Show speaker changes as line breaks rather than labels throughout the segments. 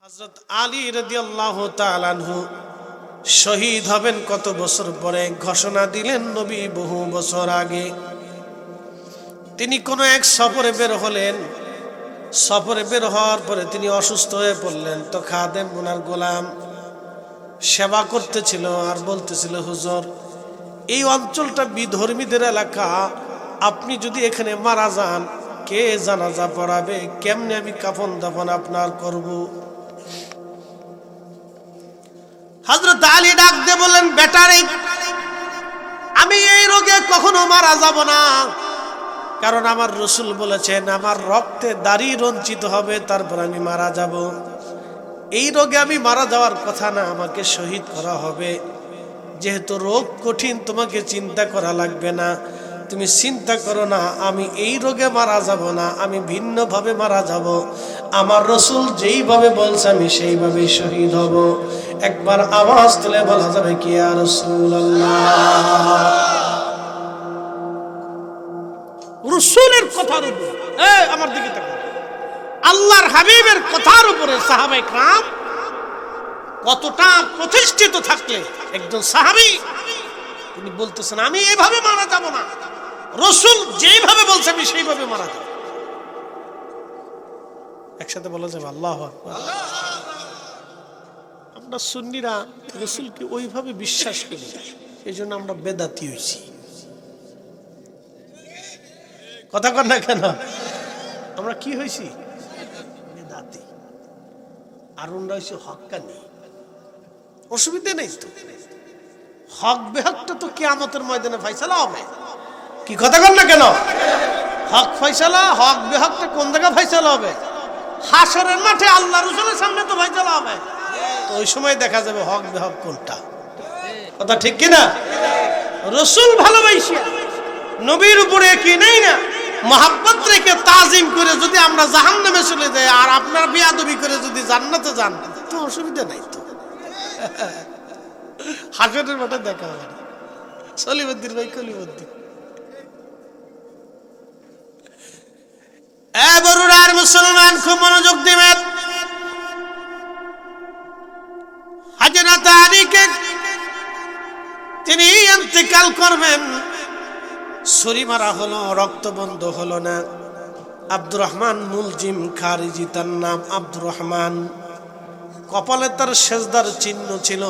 হযরত আলী রাদিয়াল্লাহু তাআলা আনহু শহীদ হবেন কত বছর পরে ঘোষণা দিলেন নবী বহু বছর আগে। তিনি কোনো এক সফরে বের হলেন। সফরে বের হওয়ার পরে তিনি অসুস্থ হয়ে পড়লেন। তো খাদেম ওনার গোলাম সেবা করতেছিল আর বলতেছিল, হুজুর এই অঞ্চলটা বিধর্মীদের এলাকা, আপনি যদি এখানে মারা যান কে জানাজা পড়াবে, কেমনে আমি কাফন দাফন আপনার করব? হযরত আলী ডাক দিয়ে বললেন, বেটারে আমি এই রোগে কখনো মারা যাব না, কারণ আমার রাসূল বলেছেন আমার রক্তে দাড়ি রঞ্জিত হবে তারপর আমি মারা যাব। এই রোগে আমি মারা যাওয়ার কথা না, আমাকে শহীদ করা হবে। যেহেতু রোগ কঠিন তোমাকে চিন্তা করা লাগবে না, তুমি চিন্তা করো না, আমি এই রোগে মারা যাব না, আমি ভিন্নভাবে মারা যাব। আমার রাসূল যেইভাবে বলছে আমি সেইভাবেই শহীদ হব। একবার আওয়াজ তুলে বলা যাবে কি ইয়া রাসূলুল্লাহ? রাসূলের কথার উপর আমার দিকে তাকাও, আল্লাহর হাবিবের কথার উপরে সাহাবায়ে کرام কতটা প্রতিষ্ঠিত থাকলে একজন সাহাবী তিনি বলতেছেন আমি এইভাবে মারা যাব না, রাসূল যেইভাবে বলছে আমি সেইভাবে মারা যাব। একসাথে বলা যাবে আল্লাহু আকবার। আমরা সুন্নিরা রাসূলকে ওইভাবে বিশ্বাস করি, এইজন্য আমরা বেদাতি হইছি। কথা কর না কেন? আমরা কি হইছি? বেদাতি। আর ওরা হইছে হক্কানি। অসুবিধা নেই তো, হক বেহকটা তো কিয়ামতের ময়দানে ফয়সালা হবে। কি কথা কর না কেন? হক ফয়সালা, হক বেহকটা কোন জায়গায় ফয়সালা হবে? হাসরের মাঠে আল্লাহ রাসূলের সামনে তো ফয়সালা হবে। তো ওই সময় দেখা যাবে হক বেহক কোনটা। কথা ঠিক কি না? রাসূল ভালোবাসিয়া নবীর উপরে কি নেই না মহব্বত রেখে তাজিম করে যদি আমরা জাহান্নামে চলে যাই আর আপনার বেয়াদবি করে যদি জান্নাতে যান তো অসুবিধা নাই তো। হাসরের মাঠে দেখা হবে। সলিমুদ্দিন ভাই কলিমুদ্দিন বরুড়ার মুসলমান খুব মনোযোগ দিবেন। হযরত আলীকে তিনি ইন্তেকাল করবেন, ছুরি মারা হলো, রক্ত বন্ধ হলো না। আব্দুর রহমান মুলজিম খারিজি তার নাম, আব্দুর রহমান। কপালে তার সেজদার চিহ্ন ছিল,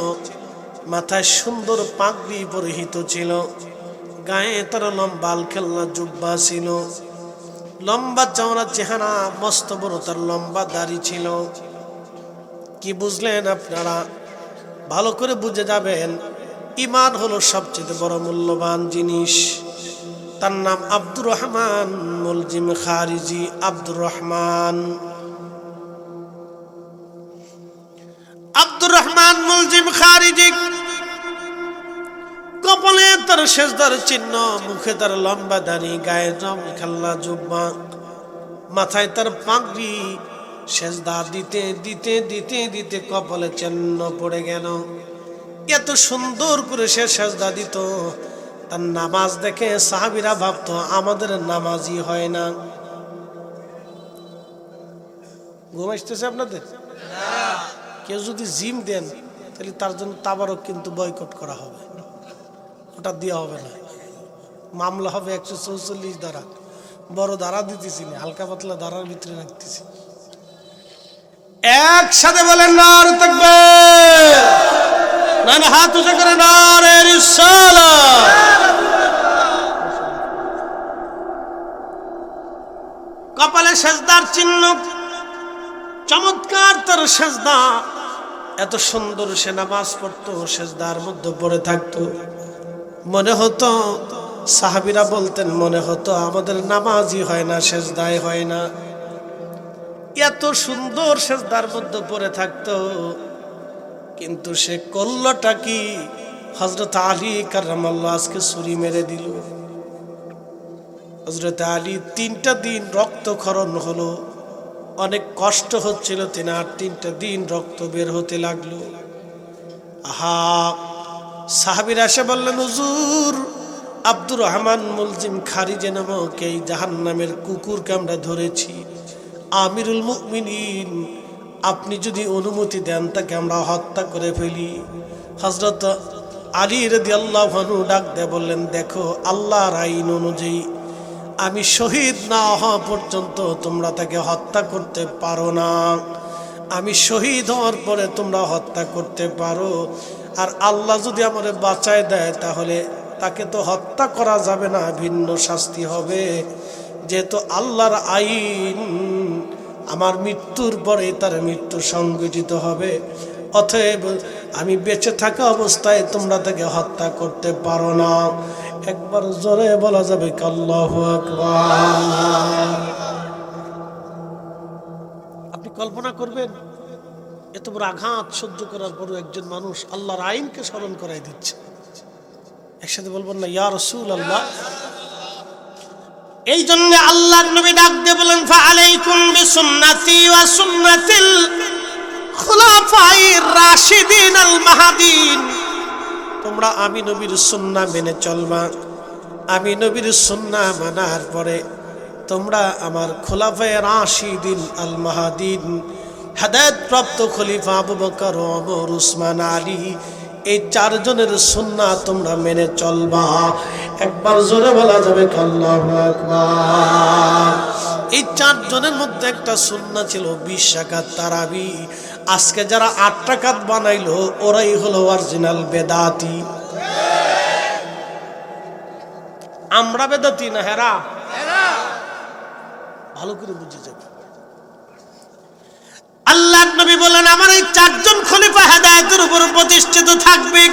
মাথায় সুন্দর পাগড়ি পরিহিত ছিল, গায়ে তার লম্বা আলখেল্লা জুব্বা ছিল, লম্বা চওড়া চেহারা, মস্ত বড় তার লম্বা দাড়ি ছিল। কি বুঝলেন আপনারা? ভালো করে বুঝে যাবেন, ঈমান হলো সবচেয়ে বড় মূল্যবান জিনিস। তার নাম আব্দুর রহমান মুলজিম খারিজি, আব্দুর রহমান। আব্দুর রহমান মুলজিম খারিজি কপালে তার সেজদার চিহ্ন, মুখে তার লম্বা দাড়ি, গায়ে খাল্লা জুব্বা, মাথায় তার পাগড়ি। সেজদা দিতে দিতে দিতে দিতে কপালে চিহ্ন পড়ে গেল। এত সুন্দর করে সে সেজদা দিত, তার নামাজ দেখে সাহাবীরা ভাবতো আমাদের নামাজই হয় না। ঘুম আসতেছে আপনাদের? কেউ যদি জিম দেন তাহলে তার জন্য তাবারক কিন্তু বয়কট করা হবে, ওটা দেওয়া হবে না, মামলা হবে 144 ধারা। বড় ধারা দিতেছি না, হালকা পাতলা ধারার ভিতরে রাখতেছি। একসাথে বলেন নারে তাকবীর, না না হাত উঁচু করে নারে রিসালাত। কপালে সেজদার চিহ্ন, চমৎকার তার সেজদা, এত সুন্দর সে নামাজ পড়তো, সেজদার মধ্যে পড়ে থাকতো। মনে হতো, সাহাবীরা বলতেন মনে হতো আমাদের নামাজই হয় না, সেজদাই হয় না। এত সুন্দর সেজদার মধ্যে পড়ে থাকতো, কিন্তু সে করলটা কি? হযরত আলী কাররামাল্লাহু আজকে ছুরি মেরে দিল। হযরত আলী 3টা দিন রক্তক্ষরণ হলো, অনেক কষ্ট হচ্ছিল, তিনি আর 3টা দিন রক্ত বের হতে লাগলো। আহা, সাহাবীরা এসে বললেন, হুজুর আব্দুর রহমান মুলজিম খারিজি নামক এই জাহান্নামের কুকুরকে আমরা ধরেছি। আমিরুল মুমিনিন আপনি যদি অনুমতি দেন তাকে আমরা হত্যা করে ফেলি। হযরত আলী রাদিয়াল্লাহু আনহু ডাক দিয়ে বললেন, দেখো আল্লাহর আইন অনুযায়ী আমি শহীদ না হওয়া পর্যন্ত তোমরা তাকে হত্যা করতে পারো না। আমি শহীদ হওয়ার পরে তোমরা হত্যা করতে পারো। আর আল্লাহ যদি আমারে বাঁচায় দেয় তাহলে তাকে তো হত্যা করা যাবে না, ভিন্ন শাস্তি হবে। যেহেতু আল্লাহর আইন আমার মৃত্যুর পরে তার মৃত্যু সংঘটিত হবে, অতএব আমি বেঁচে থাকা অবস্থায় তোমরা তাকে হত্যা করতে পারো না। একবার জোরে বলা যাবে আল্লাহু আকবার। আপনি কল্পনা করবেন এত বড় আঘাত সহ্য করার পরও একজন মানুষ আল্লাহর আইনকে স্মরণ করাই দিচ্ছে। একসাথে বলবেন না ইয়া রাসূলুল্লাহ। এই জন্য আল্লাহর নবী ডাক দিয়ে বলেন, ফাআলাইকুম বিসুন্নতি ওয়া সুন্নাতিল খুলাফায়ে রাশিদিন আল মাহদিন। তোমরা আমি নবীর সুন্নাহ মেনে চলবা। আমি নবীর সুন্নাহ মানার পরে তোমরা আমার খুলাফায়ে রাশিদিন আল মাহদিন, হেদায়েত প্রাপ্ত খলিফা আবু বকর, ওমর, উসমান, আলী, এই চারজনের সুন্নাহ তোমরা মেনে চলবা। একবার জোরে বলা যাবে আল্লাহু আকবার। এই চারজনের মধ্যে একটা সুন্নাহ ছিল 20 রাকাত তারাবি। আজকে যারা 8 রাকাত বানাইলো ওরাই হলো অরিজিনাল বেদাতি। আমরা বেদাতি না হেরা? ভালো করে বুঝে যাবে। আল্লাহর নবী বলেন, আমার এই চারজন খলিফা হেদায়েতের উপর প্রতিষ্ঠিত থাকবে।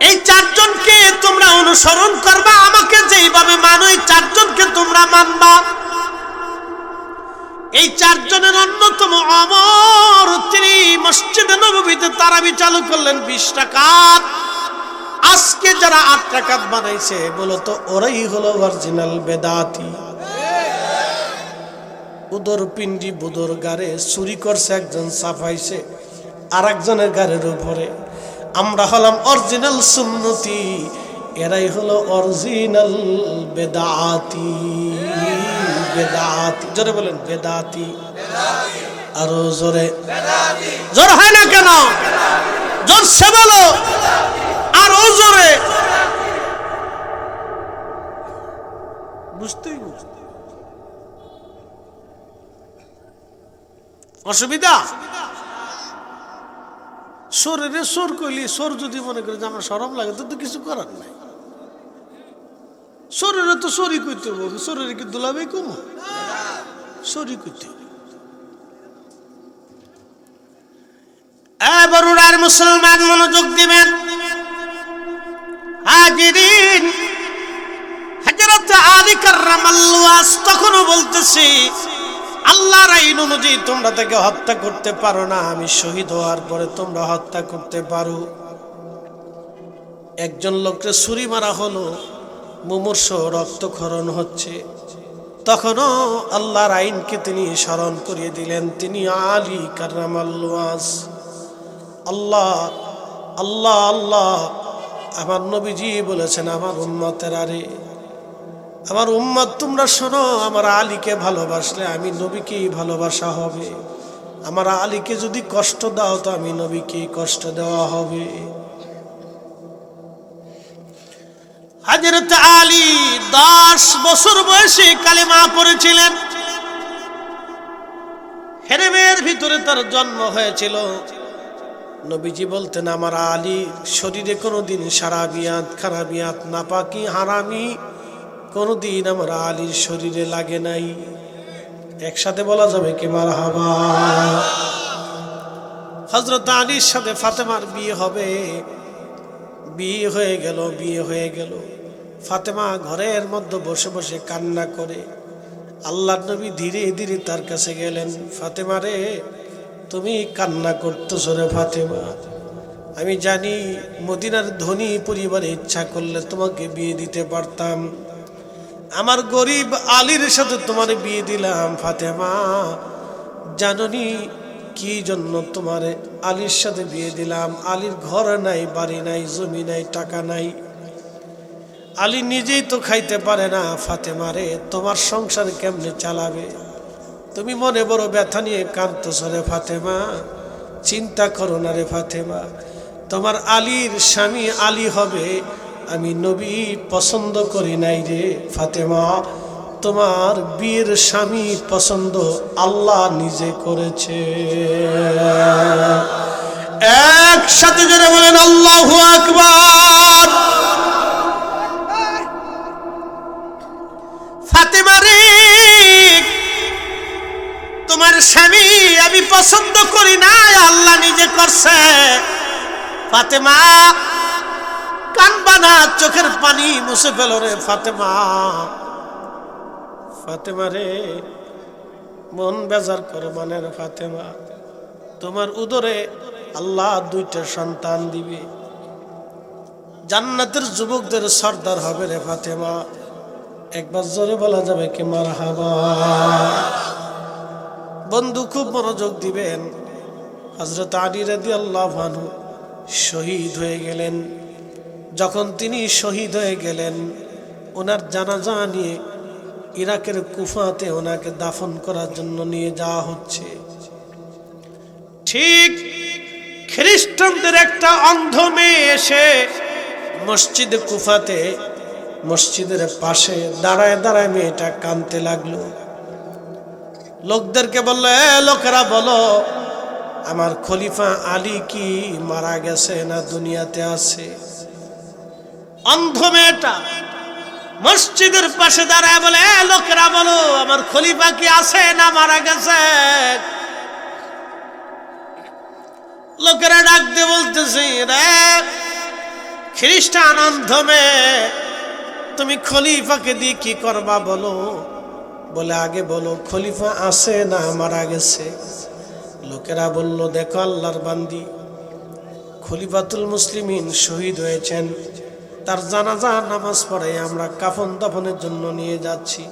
এই চারজনকে তোমরা অনুসরণ করবা, আমাকে যেইভাবে মানো এই চারজনকে তোমরা মানবা। এই চারজনের অন্যতম ওমর, তিনি মসজিদে নববীতে তারাবি চালু করলেন 20 রাকাত। আজকে যারা 8 রাকাত বানাইছে বলতো ওরাই হলো অরিজিনাল বেদাতি। উদর পিন্ডি বুদর গারে চুরি করছে একজন, সাফাইছে আর একজনের গাড়ির উপরে। আমরা হলাম অরিজিনাল সুন্নতি, এরাই হলো অরিজিনাল বেদাতি। বেদাতি জোরে বলেন, বেদাতি। আরো জোরে, জোর হয় না কেন? জোরসে বলো, আরো জোরে। বুঝতেই অসুবিধা। শরীরে সোর কইলি, সোর যদি মনে করে যে আমার শরম লাগে তো কিছু করার নাই। শরীরে তো সরি করতে হবে, শরীরে কি দুলাবে কম সরি করতে হবে। বরুড়ার মুসলমান মনোযোগ দিবেন। হাজিরিন, হযরত আলী কাররামাল্লাহু ওয়াজহ তখনও বলতেছি আল্লাহর আইন অনুযায়ী তোমরা তাকে হত্যা করতে পারো না, আমি শহীদ হওয়ার পরে তোমরা হত্যা করতে পারো। একজন লোককে ছুরি মারা হলো, মুমূর্ষ, রক্তক্ষরণ হচ্ছে, তখনও আল্লাহর আইনকে তিনি স্মরণ করিয়ে দিলেন। তিনি আলী কাররামাল্লাহু ওয়াজহ। আল্লাহ আল্লাহ আল্লাহ, আমার নবীজি বলেছেন আমার উম্মতের, আরে আমার উম্মত তোমরা শোনো, আমার আলীকে ভালোবাসলে আমি নবীকেই ভালোবাসা হবে। আমার আলীকে যদি কষ্ট দাও তো আমি নবীকেই কষ্ট দেওয়া হবে। হযরত আলী 10 বছর বয়সে কালেমা পড়েছিলেন। হেরেমের ভিতরে তার জন্ম হয়েছিল। নবীজি বলতেন আমার আলীর শরীরে কোনোদিন সারাবিয়াত, খারাবিয়াত, নাপাকি, হারামি কোনদিন আমার আলীর শরীরে লাগে নাই। একসাথে বলা যাবে কি মারহাবা। হযরত আলীর সাথে ফাতেমার বিয়ে হবে। বিয়ে হয়ে গেল। ফাতেমা ঘরের মধ্যে বসে বসে কান্না করে। আল্লাহর নবী ধীরে ধীরে তার কাছে গেলেন। ফাতেমা রে, তুমি কান্না করতেছ রে ফাতেমা, আমি জানি মদিনার ধনী পরিবারে ইচ্ছা করলে তোমাকে বিয়ে দিতে পারতাম, আমার গরিব আলীর সাথে তোমার বিয়ে দিলাম। ফাতেমা, জাননি কি জন্য তোমার আলীর সাথে বিয়ে দিলাম? আলীর ঘর নাই, বাড়ি নাই, জমি নাই, টাকা নাই, আলী নিজেই তো খাইতে পারে না। ফাতেমা রে, তোমার সংসার কেমনে চালাবে? তুমি মনে বড় ব্যথা নিয়ে কাঁদতেছ রে ফাতেমা, চিন্তা করো না রে ফাতেমা, তোমার আলীর স্বামী আলী হবে আমি নবী পছন্দ করি নাই রে ফাতেমা, তোমার বীর স্বামী পছন্দ আল্লাহ নিজে করেছে। একসাথে জোরে বলেন আল্লাহু আকবার। ফাতেমা রে, তোমার স্বামী আমি পছন্দ করি না, আল্লাহ নিজে করছে। ফাতেমা কানবা না, চোখের পানি মুছে ফেলো রে ফাতেমা। ফাতেমা রে, মন বেজার করো মানে রে ফাতেমা, তোমার উদরে আল্লাহ দুইটা সন্তান দিবে, জান্নাতের যুবকদের সর্দার হবে রে ফাতেমা। একবার জোরে বলা যাবে কি মারহাবা? বন্ধু খুব মনোযোগ দিবেন। হযরত আলী রাদিয়াল্লাহু আনহু শহীদ হয়ে গেলেন। যখন তিনি শহীদ হয়ে গেলেন, ওনার জানাজা নিয়ে ইরাকের কুফাতে ওনাকে দাফন করার জন্য নিয়ে যাওয়া হচ্ছে। ঠিক খ্রিস্টানদের একটা অন্ধ মেয়ে এসে মসজিদে কুফাতে মসজিদের পাশে দাঁড়ায় দাঁড়ায় মেয়েটা কাঁদতে লাগলো। লোকদেরকে বললো, লোকেরা বলো আমার খলিফা আলী কি মারা গেছে না দুনিয়াতে আছে? অন্ধ মেয়েটা মসজিদের পাশে দাঁড়ায় বলে, লোকেরা বলো আমার খলিফা কি আছে না মারা গেছে? লোকেরা ডাক দিয়ে বলতেছে, রে খ্রিস্টান অন্ধ মেয়ে, তুমি খলিফাকে দিয়ে কি করবা বলো? বলে আগে বলো খলিফা আছে না মারা গেছে? লোকেরা বলল, দেখো আল্লাহর বান্দি খলিফাতুল মুসলিমিন শহীদ হয়েছেন, তার জানাজা নামাজ পড়ে আমরা কাফন দাফনের জন্য নিয়ে যাচ্ছি।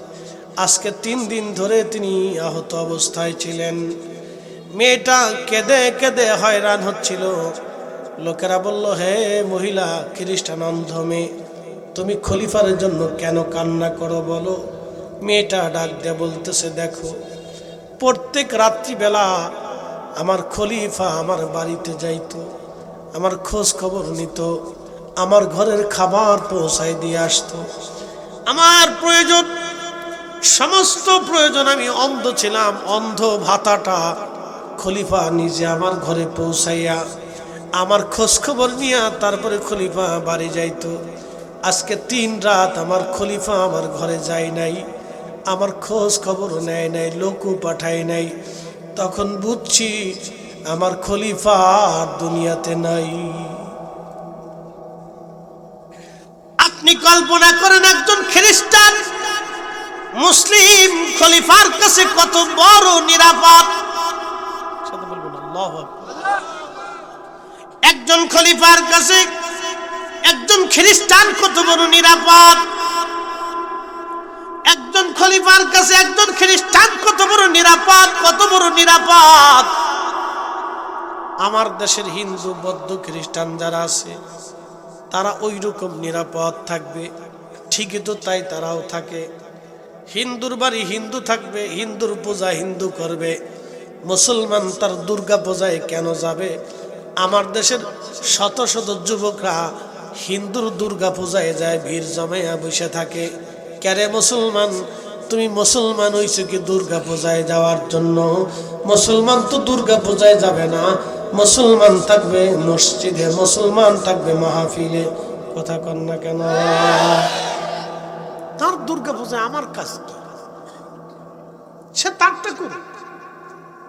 আজকে 3 দিন ধরে তিনি আহত অবস্থায় ছিলেন। মেয়েটা কেঁদে কেঁদে হয়রান হচ্ছিল। লোকেরা বলল, হে মহিলা খ্রিস্টান অন্ধ মেয়ে, তুমি খলিফার জন্য কেন কান্না করো বলো? মেয়েটা ডাক দিয়ে বলতেছে, দেখো প্রত্যেক রাত্রিবেলা আমার খলিফা আমার বাড়িতে যাইতো, আমার খোঁজ খবর নিত, আমার ঘরের খাবার পৌঁছায় দিয়ে আসতো, আমার প্রয়োজন সমস্ত প্রয়োজন, আমি অন্ধ ছিলাম, অন্ধ ভাতাটা খলিফা নিজে আমার ঘরে পৌঁছাইয়া আমার খোঁজ খবর নিয়ে তারপরে খলিফা বাড়ি যাইতো। আজকে 3 রাত আমার খলিফা আমার ঘরে যায় নাই, আমার খোঁজ খবর নেয় নাই, লোকও পাঠায় নাই। তখন বুঝছি আমার খলিফা আর দুনিয়াতে নাই। আপনি কল্পনা করেন একজন খ্রিস্টান মুসলিম খলিফার কাছে কত বড় নিরাপদ। একজন খলিফার কাছে একজন খ্রিস্টান কত বড় নিরাপদ, একজন খলিফার কাছে একজন খ্রিস্টান কত বড় নিরাপদ, কত বড় নিরাপদ। আমার দেশের হিন্দু বৌদ্ধ খ্রিস্টান যারা আছে তারা ওই রকম নিরাপদ থাকবে, ঠিকই তো তাই তারাও থাকে। হিন্দুর বাড়ি হিন্দু থাকবে, হিন্দুর পূজা হিন্দু করবে। মুসলমান তার দুর্গা পূজায় কেন যাবে? আমার দেশের শত শত যুবকরা হিন্দুর দুর্গা পূজায় যায়, ভিড় জমাইয়া বসে থাকে। কেরে মুসলমান, তুমি মুসলমান হইছো কি দুর্গা পূজায় যাওয়ার জন্য? মুসলমান তো দুর্গা পূজায় যাবে না, মুসলমান থাকবে মসজিদে, মুসলমান থাকবে মাহফিলে। কথা কন না কেন? তার দুর্গা পূজায় আমার কাজ কি? সে তারটা করুক,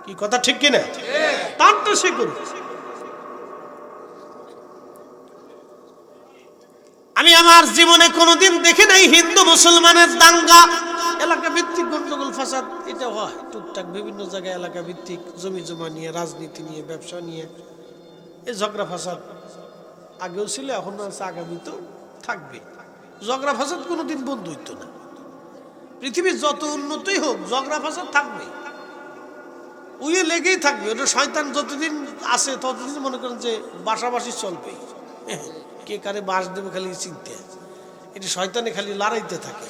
কি কথা ঠিক কিনা? তারটা সে করুক। আমি আমার জীবনে কোনোদিন দেখি নাই হিন্দু মুসলমানের দাঙ্গা, এলাকা ভিত্তিক গন্ডগোল ফাসাদ। এটা হয় টুকটাক বিভিন্ন জায়গায় এলাকা ভিত্তিক জমি জমা নিয়ে, রাজনীতি নিয়ে, ব্যবসা নিয়ে এই ঝগড়া ফাসাদ আগেও ছিল, এখন আছে, আগামী তো থাকবে। ঝগড়া ফাসাদ কোনোদিন বন্ধ হইত না। পৃথিবীর যত উন্নতই হোক ঝগড়া ফাসাদ থাকবে, উইয়ে লেগেই থাকবে। ওটা শয়তান যতদিন আছে ততদিন মনে করেন যে বাসাবাসি চলবে, কে কারে বাস দেবে খালি চিনতে। এটা শয়তানে খালি লড়াইতে থাকে,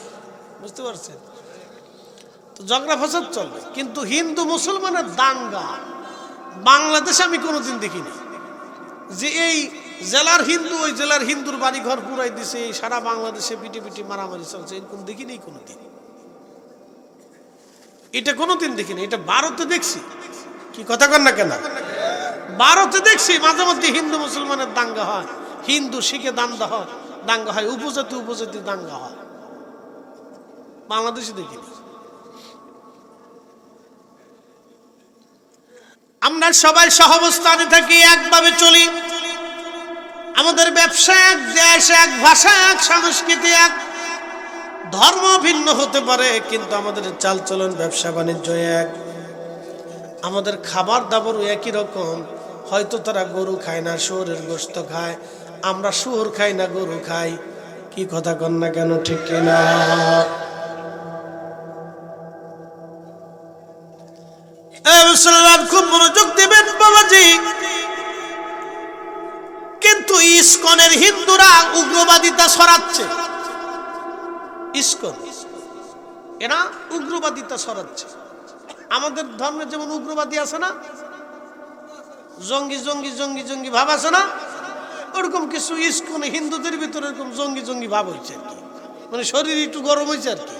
বুঝতে পারছেন? তো ঝগড়া ফসাদ চলবে, কিন্তু হিন্দু মুসলমানের দাঙ্গা বাংলাদেশে আমি কোনোদিন দেখিনি। যে এই জেলার হিন্দু ওই জেলার হিন্দুর বাড়ি ঘর পুরাই দিছে, সারা বাংলাদেশে পিটি পিটি মারামারি চলছে, এরকম দেখিনি কোনোদিন। এটা কোনোদিন দেখিনি। এটা ভারতে দেখছি। কি কথা কন না কেন? ভারতে দেখছি মাঝে মধ্যে হিন্দু মুসলমানের দাঙ্গা হয়, হিন্দু শিখে দাঙ্গা হয়, উপজাতি উপজাতি দাঙ্গা হয়। বাংলাদেশে দেখিনি। আমরা সবাই সহাবস্থানে থাকি, একভাবে চলি। আমাদের ব্যবসা এক, দেশ এক, ভাষা এক, সংস্কৃতি এক, ধর্ম ভিন্ন হতে পারে, কিন্তু আমাদের চালচলন ব্যবসা বাণিজ্য এক, আমাদের খাবার দাবারও একই রকম। হয়তো তারা গরু খায় না, শুয়োরের গোশত খায়, আমরা শুয়োর খাই না, গরু খাই। কি কথা কন না কেন? ঠিক কিনা? মুসলমান খুব মনোযোগ দিবেন বাবাজি। কিন্তু ইসকনের হিন্দুরা উগ্রবাদিতা ছড়াচ্ছে। ইসকন এরা উগ্রবাদিতা ছড়াচ্ছে। আমাদের ধর্মে যেমন উগ্রবাদী আছে না, জঙ্গি জঙ্গি জঙ্গি জঙ্গি ভাব আছে না, ওরকম কিছু ইসকনে হিন্দুদের ভিতরে এরকম জঙ্গি জঙ্গি ভাব হয়েছে আর কি। মানে শরীর একটু গরম হয়েছে আর কি।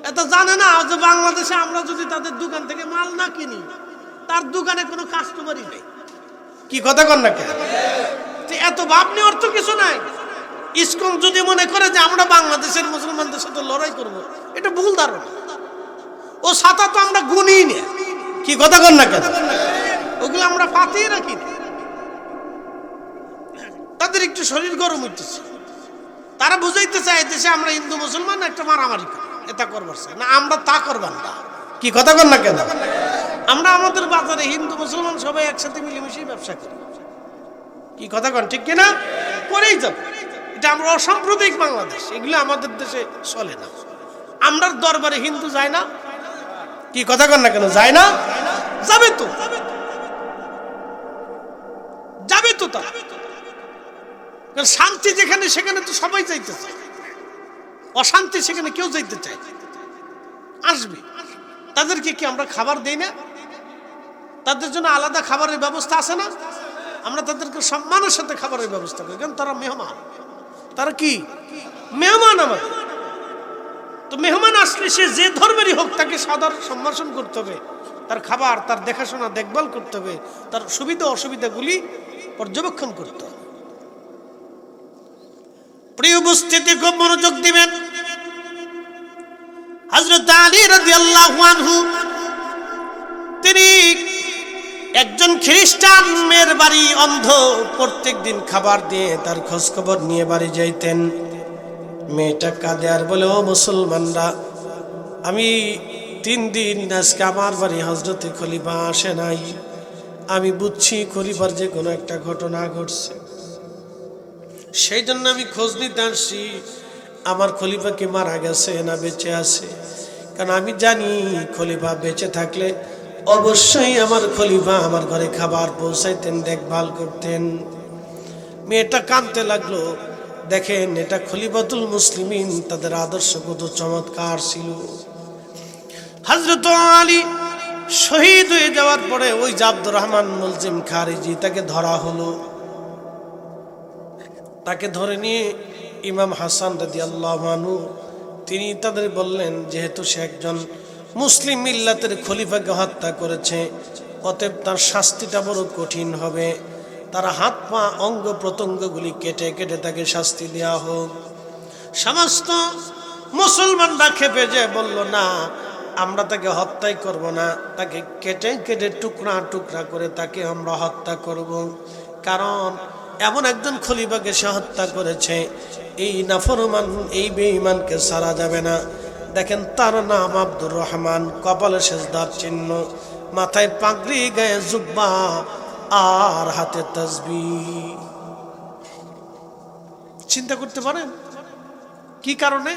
এটা জানে না যে বাংলাদেশে আমরা যদি তাদের দোকান থেকে মাল না কিনি, তার দোকানে কোনো কাস্টমারই নেই। কি কথা কন না কেন? এত ভাব নেওয়ার তো কিছু নাই। ইসকন যদি মনে করে যে আমরা বাংলাদেশের মুসলমানদের সাথে লড়াই করব, এটা ভুল ধারণা। ও ছাতা তো আমরা গুনি নে। কি কথা কন না কেন? ওগুলো আমরা পাতিয়ে রাখি। তাদের একটু শরীর গরম হইতেছে, তারা বুঝাইতে চায় দেশে আমরা হিন্দু মুসলমান একটা মারামারি করি, এটা করবার চাই না, আমরা তা করবার না। কি কথা কন না কেন? আমরা আমাদের বাজারে হিন্দু মুসলমান সবাই একসাথে মিলেমিশে ব্যবসা করি। কি কথা কন? ঠিক কিনা? করেই যাব। এটা আমরা অসাম্প্রদায়িক বাংলাদেশ, এগুলো আমাদের দেশে চলে না। আমরা দরবারে হিন্দু যায় না। কি কথা কন না কেন? যায় না? যাবে তো, যাবে তো। তা শান্তি যেখানে সেখানে তো সবাই যাইতে চায়, অশান্তি সেখানে কেউ যাইতে চায়। আসবে। তাদেরকে কি আমরা খাবার দেই না? তাদের জন্য আলাদা খাবারের ব্যবস্থা আছে না? আমরা তাদেরকে সম্মানের সাথে খাবারের ব্যবস্থা করি, কারণ তারা মেহমান। তারা কি মেহমান আমাদের। তো মেহমান আসলে সে যে ধর্মেরই হোক, তাকে সাদর সম্ভাষণ করতে হবে, তার খাবার, তার দেখাশোনা, দেখভাল করতে হবে, তার সুবিধা অসুবিধাগুলি পর্যবেক্ষণ করতে হবে। প্রিয় উপস্থিতি, খুব মনোযোগ দিবেন। হযরত আলী রাদিয়াল্লাহু আনহু তিনি একজন খ্রিস্টান মেয়ের বাড়ি অন্ধ, প্রত্যেক দিন খাবার দিয়ে তার খোঁজ খবর নিয়ে বাড়ি যাইতেন। মেয়েটা কাঁদে আর বলে, ও মুসলমানরা, আমি 3 দিন আজকে আমার বাড়ি হযরতে খলিফা আসে নাই। আমি বুঝছি খলিফার যে কোনো একটা ঘটনা ঘটছে, সেই জন্য আমি খোঁজ নিতে আসছি আমার খলিফা কি মারা গেছে না বেঁচে আছে। কারণ আমি জানি খলিফা বেঁচে থাকলে অবশ্যই আমার খলিফা আমার ঘরে খাবার পৌঁছাইতেন, দেখভাল করতেন। মেয়েটা কাঁদতে লাগলো। দেখেন, এটা খলিফাতুল মুসলিমিন, তাদের আদর্শ কত চমৎকার ছিল। হযরত আলী শহীদ হয়ে যাওয়ার পরে ওই যে আব্দুর রহমান মুলজিম খারিজি, তাকে ধরা হলো। তাকে ধরে নিয়ে ইমাম হাসান রাদিয়াল্লাহু আনহু তিনি তাদের বললেন, যেহেতু সে একজন মুসলিম মিল্লাতের খলিফাকে হত্যা করেছে, অতএব তার শাস্তিটা বড় কঠিন হবে। তার হাত পা অঙ্গ প্রত্যঙ্গগুলি কেটে কেটে তাকে শাস্তি দেওয়া হোক। সমস্ত মুসলমানরা খেপে যে বলল, না, আমরা তাকে হত্যাই করব না, তাকে কেটে কেটে টুকরা টুকরা করে তাকে আমরা হত্যা করব। কারণ এমন একজন খলিফাকে সে হত্যা করেছে, এই নাফরমান, এই বেঈমানকে ছাড়া যাবে না। দেখেন, তার নাম আব্দুর রহমান, কপালে সেজদার চিহ্ন, মাথায় পাগড়ি, গায়ে জুব্বা আর হাতে তাসবিহ। চিন্তা করতে পারেন কি কারণে?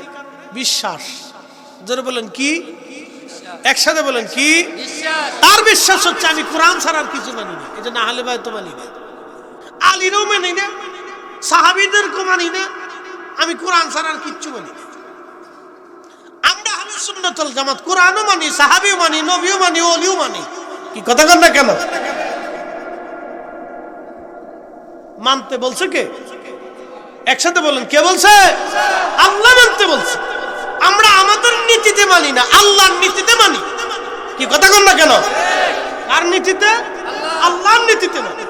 বিশ্বাস। জোরে বলেন কি? একসাথে বলেন কি? তার বিশ্বাস হচ্ছে আমি কোরআন ছাড়া আর কিছু মানি না। এই জন্য আহলে বাইত মানি না, আলীরও মানি না, সাহাবীদেরকেও মানি না, আমি কোরআন ছাড়া আর কিচ্ছু মানি না। আমরা আহলুস সুন্নাত ওয়াল জামাত, কোরআনও মানি, সাহাবীও মানি, নবীও মানি, ওলিও মানি। কি কথা কন না কেন? মানতে বলছে কে? একসাথে বলেন, কে বলছে? আল্লাহ মানতে বলছে। আমরা আমাদের নীতিতে মানি না, আল্লাহর নীতিতে মানি। কি কথা কন না কেন? কার নীতিতে? আল্লাহর নীতিতে মানি।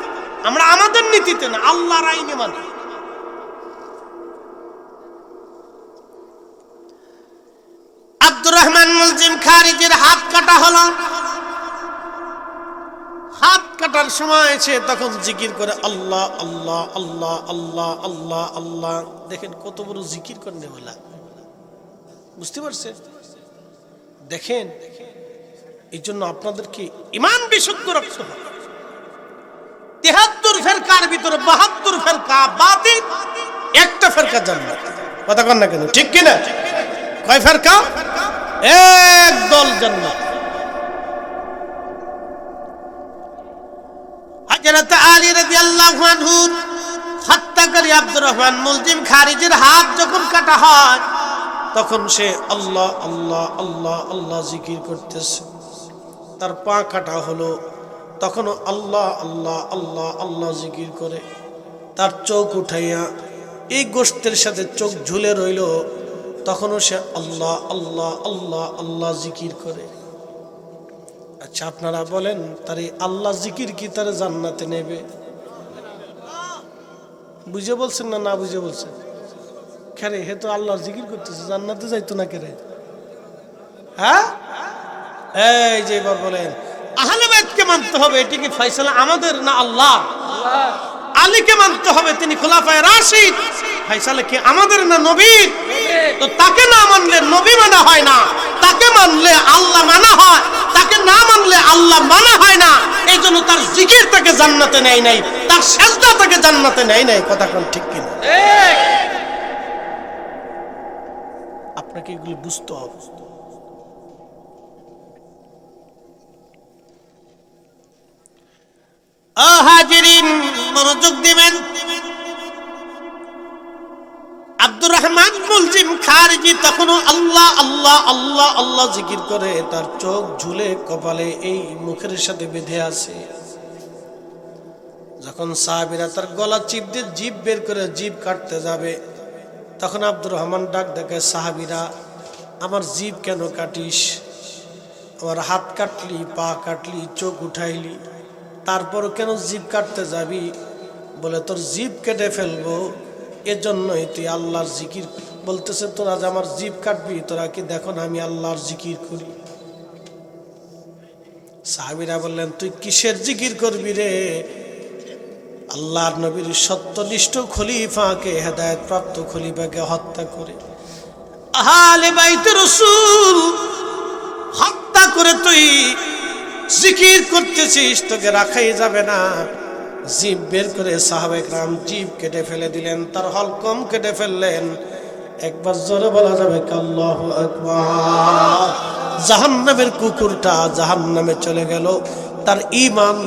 আমরা আমাদের নীতিতে না, আল্লাহর আইনে মানি। আব্দুর রহমান মুলজিম খারিজির হাত কাটা হলো। হাত কাটার সময় সে তখন জিকির করে আল্লাহ আল্লাহ আল্লাহ আল্লাহ আল্লাহ আল্লাহ। দেখেন কত বড় জিকির করনে বলা, বুঝতে পারছেন? দেখেন, এই জন্য আপনাদেরকে ঈমান বিশুদ্ধ রাখতে হবে। ৭৩ ফেরকার ভিতরে ৭২ ফেরকা বাতিল, একটা ফেরকা জান্নাত। কথা কন না কেন? ঠিক কি না? কয় ফেরকা? এক দল জান্নাত। হযরত আলী রাদিয়াল্লাহু আনহু হত্যাকারী আব্দুর রহমান মুলজিম খারিজির হাত যখন কাটা হয় তখন সে আল্লাহ আল্লাহ আল্লাহ আল্লাহ জিকির করতেছে। তার পা কাটা হলো, তখনও আল্লাহ আল্লাহ আল্লাহ আল্লাহ জিকির করে। তার চোখ উঠাইয়া এই গোশতের সাথে চোখ ঝুলে রইল, তখনও সে আল্লাহ আল্লাহ আল্লাহ আল্লাহ জিকির করে। আচ্ছা, আপনারা বলেন, তার এই আল্লাহ জিকির কি তার জান্নাতে নেবে? বুঝে বলছেন না না বুঝে বলছেন? খেরে হে তো আল্লাহর জিকির করতেছে, জান্নাতে যাইতো না কেরে? হ্যাঁ, এই যে এবার বলেন, আহলে বাইতকে মানতে হবে, এটি কি ফয়সালা আমাদের না আল্লাহ? আলীকে মানতে হবে, তিনি খোলাফায়ে রাশিদ। ফয়সালা কি আমাদের না নবীর? তো তাকে না মানলে নবী মানা হয় না, তাকে মানলে আল্লাহ মানা হয়, তাকে না মানলে আল্লাহ মানা হয় না। এই জন্য তার জিকির তাকে জান্নাতে নেয় নাই, তার সেজদা তাকে জান্নাতে নেয় নাই। কথা কোন ঠিক কিনা? আপনাকে এগুলি বুঝতে হবে। হাজিরিন, মনোযোগ দিবেন। আব্দুর রহমান মুলজিম খারিজি তখনও আল্লাহ আল্লাহ আল্লাহ আল্লাহ জিকির করে। তার চোখ ঝুলে কপালে এই মুখের সাথে বেঁধে আছে। যখন সাহাবীরা তার গলা চিপ দিয়ে জিভ বের করে জিভ কাটতে যাবে, তখন আব্দুর রহমান ডাক দেখে, সাহাবীরা, আমার জিভ কেন কাটিস? আমার হাত কাটলি, পা কাটলি, চোখ উঠাইলি, তারপর কেন জিভ কাটতে যাবি? বলে, তোর জিভ কেটে ফেলবো, এজন্যই তুই আল্লাহর জিকির বলতেছে। তোরা যে আমার জিভ কাটবি, তোরা কি দেখো না আমি আল্লাহর জিকির করি? সাহাবীরা বললেন, তুই কিসের জিকির করবি রে? আল্লাহর নবীর সত্যনিষ্ঠ খলিফাকে, হেদায়েত প্রাপ্ত খলিফাকে হত্যা করে, আহলে বাইত রাসূল হত্যা করে তুই জিকির করতেছিস, তোকে রাখাই যাবে না। জিভ বের করে সাহাবায়ে কেরাম জিভ কেটে ফেলে দিলেন, তার হলকম কেটে ফেললেন। একবার জোরে বলা যাবে আল্লাহু আকবার। জাহান্নামের কুকুরটা জাহান্নামে চলে গেল। তার ঈমান,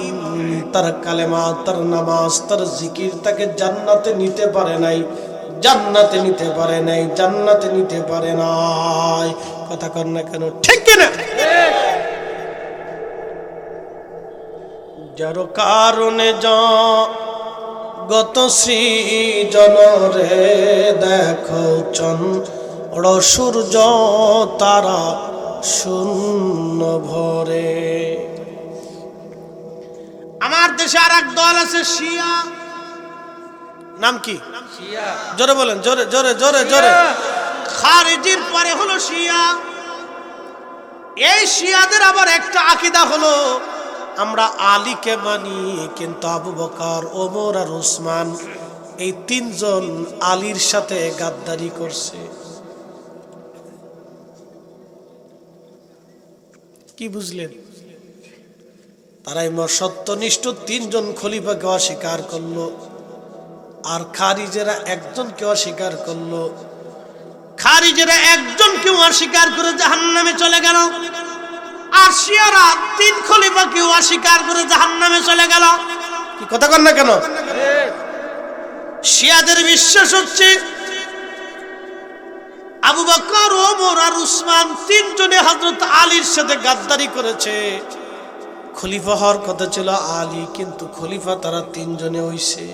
তার কালেমা, তার নামাজ, তার জিকির তাকে জান্নাতে নিতে পারে নাই, জান্নাতে নিতে পারে নাই, জান্নাতে নিতে পারে নাই। কথা কর না কেন? ঠিক কিনা? যার কারণে গত সৃজন রে দেখো চন্দ্র সূর্য তারা শূন্য ভরে। আমার দেশে আর এক দল আছে শিয়া। নাম কি? শিয়া। জোরে বলেন, জোরে জোরে জোরে জোরে। খারিজির পরে হলো শিয়া। এই শিয়াদের আবার একটা আকীদা হলো, আমরা আলীকে মানি, কিন্তু আবু বকর, ওমর আর ওসমান এই তিনজন আলীর সাথে গাদ্দারি করছে। কি বুঝলেন? তারাই সত্যনিষ্ঠ তিনজন খলিফাকে অস্বীকার করলো, আর খারিজেরা একজনকে অস্বীকার করলো। খারিজেরা একজনকে অস্বীকার করে জাহান্নামে চলে গেল, আর শিয়ারা তিন খলিফাকে অস্বীকার করে জাহান্নামে চলে গেল। কি কথা কন না কেন? শিয়াদের বিশ্বাস হচ্ছে আবু বকর, ওমর আর উসমান তিনজনে হযরত আলীর সাথে গাদ্দারি করেছে। খলিফা হওয়ার কথা ছিল আলী, কিন্তু খলিফা তারা তিনজনে হইছে।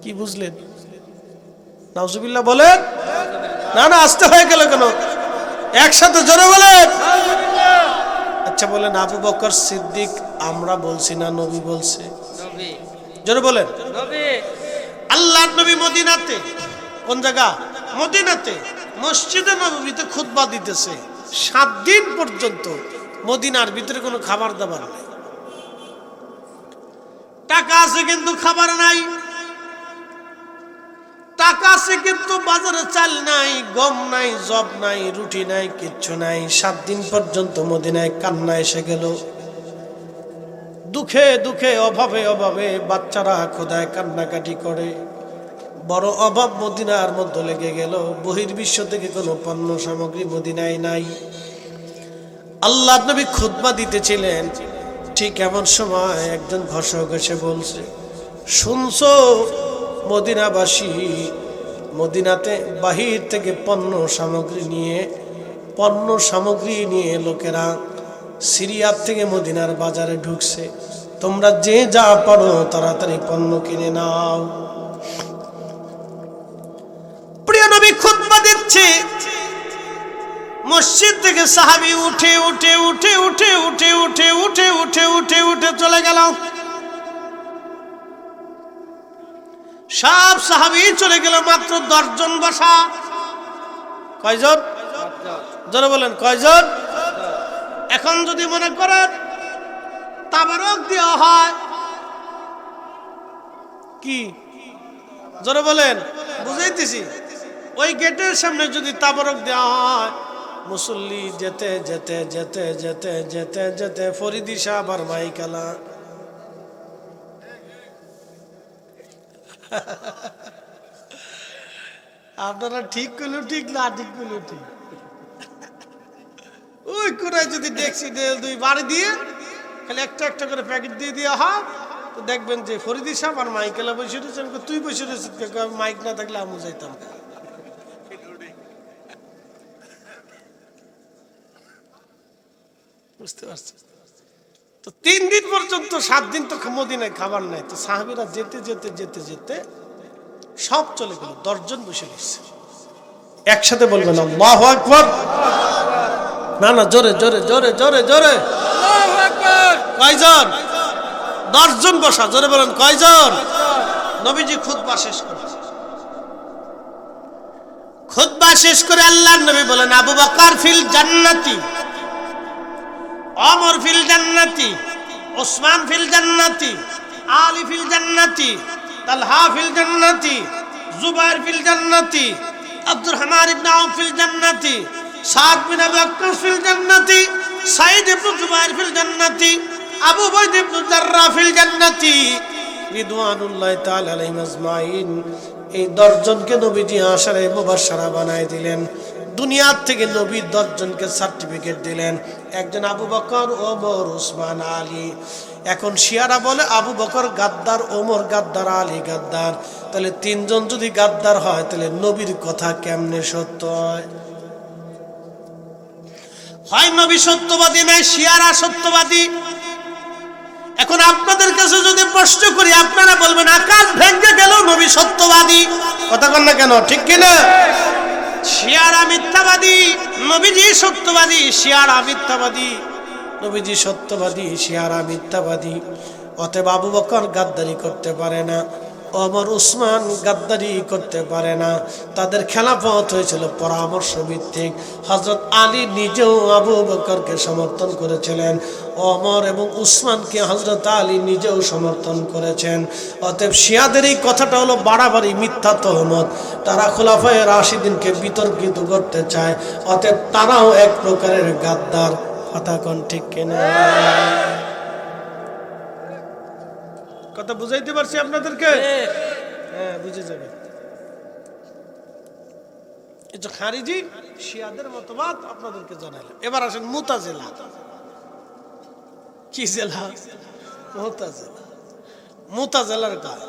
কি বুঝলেন? নাউজুবিল্লাহ বলেন। না না, আস্তে হয়ে গেল কেন? একসাথে জোরে বলেন। আচ্ছা বলেন, আবু বকর সিদ্দিক আমরা বলছি না নবী বলছে? নবী। জোরে বলেন। নবী। আল্লাহর নবী মদিনাতে, কোন জায়গা? মদিনাতে মসজিদে নববীতে খুতবা দিতেছে। 7 দিন পর্যন্ত মদিনার ভিতরে কোনো খাবার দাবার নাই। টাকা আছে কিন্তু খাবার নাই, টাকা আছে কিন্তু বাজারে চাল নাই, গম নাই, জব নাই, রুটি নাই, কিচ্ছু নাই। 7 দিন পর্যন্ত মদিনায় কান্না এসে গেল। দুঃখে দুঃখে, অভাবে অভাবে বাচ্চারা খোদায় কান্নাকাটি করে। বড় অভাব মদিনার মধ্যে লেগে গেল। বহির্বিশ্ব থেকে কোনো পণ্য সামগ্রী মদিনায় নাই। আল্লাহর নবী খুতবা দিতেছিলেন, ঠিক এমন সময় একজন ঘোষক এসে বলছে, শুনছো মদিনাবাসী, মদিনাতে বাহির থেকে পণ্য সামগ্রী নিয়ে লোকেরা সিরিয়ার থেকে মদিনার বাজারে ঢুকছে। তোমরা যে যা পারো তাড়াতাড়ি পণ্য কিনে নাও। প্রিয় নবী খুতবা দিচ্ছে, মসজিদ থেকে সাহাবী উঠে উঠে উঠে উঠে উঠে উঠে উঠে উঠে উঠে উঠে চলে গেল। সব সাহাবী চলে গেল, মাত্র 10 জন বসা। কয়জন? জোরে বলেন, কয়জন? এখন যদি মনে করেন তাবারক দেওয়া হয়, কি জোরে বলেন, বুঝাইতেছি, ওই গেটের সামনে যদি তাবারক দেওয়া হয়, মুসল্লি যেতে যেতে যেতে যেতে যেতে যেতে ফরিদি সাহেব আর মাইকালা আপনারা ঠিক করলো ঠিক, না ঠিক করলো ঠিক। ওই কোনায় যদি দেখছি 2 বাড়ি দিয়ে খালি একটা একটা করে প্যাকেট দিয়ে দেওয়া হয়, তো দেখবেন যে ফরিদি সাহেব আর মাইকেলা বসে রয়েছে। তুই বসে রয়েছিস, মাইক না থাকলে আমু যাইতাম। বুঝতে পারছি। তো 3 দিন পর্যন্ত, 7 দিন তো মদিনায় খাবার নাই। তো সাহাবীরা যেতে যেতে যেতে যেতে সব চলে গেল। 10 জন বসে রয়েছে। একসাথে বলবেন আল্লাহু আকবার। না না, জোরে জোরে জোরে জোরে জোরে। আল্লাহু আকবার। কয়জন? 10 জন বসা। জোরে বলেন, কয়জন? নবীজি খুতবা শেষ করে, আল্লাহর নবী বলেন, আবু বকর ফিল জান্নাতি, ওমর ফিল জান্নাতি, উসমান ফিল জান্নাতি, আলী ফিল জান্নাতি, তালহা ফিল জান্নাতি, জুবাইর ফিল জান্নাতি, আব্দুর রহমান ইবনে আউফ ফিল জান্নাতি, সাদ বিন আবি ওয়াক্কাস ফিল জান্নাতি, সাঈদ ইবনে জুবাইর ফিল জান্নাতি, আবু উবাইদা ইবনে জাররাহ ফিল জান্নাতি, রিদওয়ানুল্লাহি তাআলা আলাইহিম আজমাইন। এই 10 জনকে নবীজি আশারে মুবাশশারা বানায় দিলেন। দুনিয়ার থেকে নবী 10 জনকে সার্টিফিকেট দিলেন। একজন আবু বকর, ওমর, উসমান, আলী। এখন শিয়ারা বলে আবু বকর গাদ্দার, ওমর গাদ্দার, আলী গাদ্দার। তাহলে 3 জন যদি গাদ্দার হয়, তাহলে নবীর কথা কেমনে সত্য হয়? হয় নবী সত্যবাদী, নাই শিয়ারা সত্যবাদী। এখন আপনাদের কাছে যদি প্রশ্ন করি, আপনারা বলবেন আকাশ ভেঙে গেল নবী সত্যবাদী। কথা কন না কেন? ঠিক কিনা? শিয়ারা মিথ্যাবাদী, নবীজি সত্যবাদী। শিয়ারা মিথ্যাবাদী, নবীজি সত্যবাদী। শিয়ারা মিথ্যাবাদী। অতএব আবু বকর গাদ্দারি করতে পারে না, ওমর উসমান গাদ্দারি করতে পারে না। তাদের খেলাফত হয়েছিল পরামর্শ ভিত্তিক। হযরত আলী নিজেও আবু বকরকে সমর্থন করেছিলেন, ওমর এবং উসমানকে হযরত আলী নিজেও সমর্থন করেছেন। অতএব শিয়াদের এই কথাটা হলো বাড়াবাড়ি, মিথ্যা তহমত। তারা খুলাফায়ে রাশিদিনকে বিতর্কিত করতে চায়। অতএব তারাও এক প্রকারের গাদ্দার। কথা কোন ঠিক কিনা? কথা বুঝাইতে পারছি আপনাদেরকে? হ্যাঁ, বুঝে যাবে। এই যে খারিজি শিয়াদের মতবাদ আপনাদেরকে জানাইলাম। এবার আসেন মুতাজিলা। কি জেলা? মুতাজিলা। মুতাজিলার গায়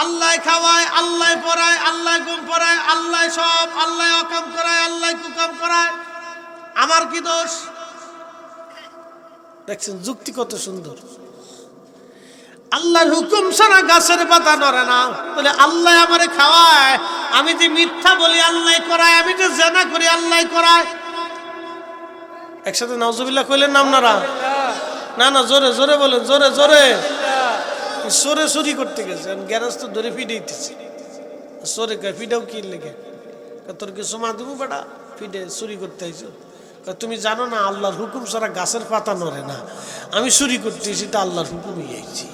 আল্লাহ খাওয়ায়, আল্লাহ পড়ায়, আল্লাহ ঘুম পড়ায়, আল্লাহ সব, আল্লাহ অকাম করায়, আল্লাহ কুকাম করায়, আমার কি দোষ? দেখছেন যুক্তি কত সুন্দর। আল্লাহর হুকুম ছাড়া গাছের পাতা নড়ে না, বলে আল্লাহ আমারে খাওয়ায়, আমি যে মিথ্যা বলি আল্লাহ করায়, আমি যে জেনা করি আল্লাহ করায়। একসাথে নাউজুবিল্লাহ কইলেন না আপনারা? না না, জোরে জোরে বলেন, জোরে জোরে। সোরে চুরি করতে গেছে, গ্যারেজ তো ধরে ফিডেইতেছে। সোরে কয় ফিডাও কি লেগে? তোর কিছু মা দেবো বেটা, ফিডে চুরি করতে আইছো? তুমি জানো না আল্লাহর হুকুম ছাড়া গাছের পাতা নড়ে না, আমি চুরি করতে এসেছি তা আল্লাহর হুকুমই আইছি।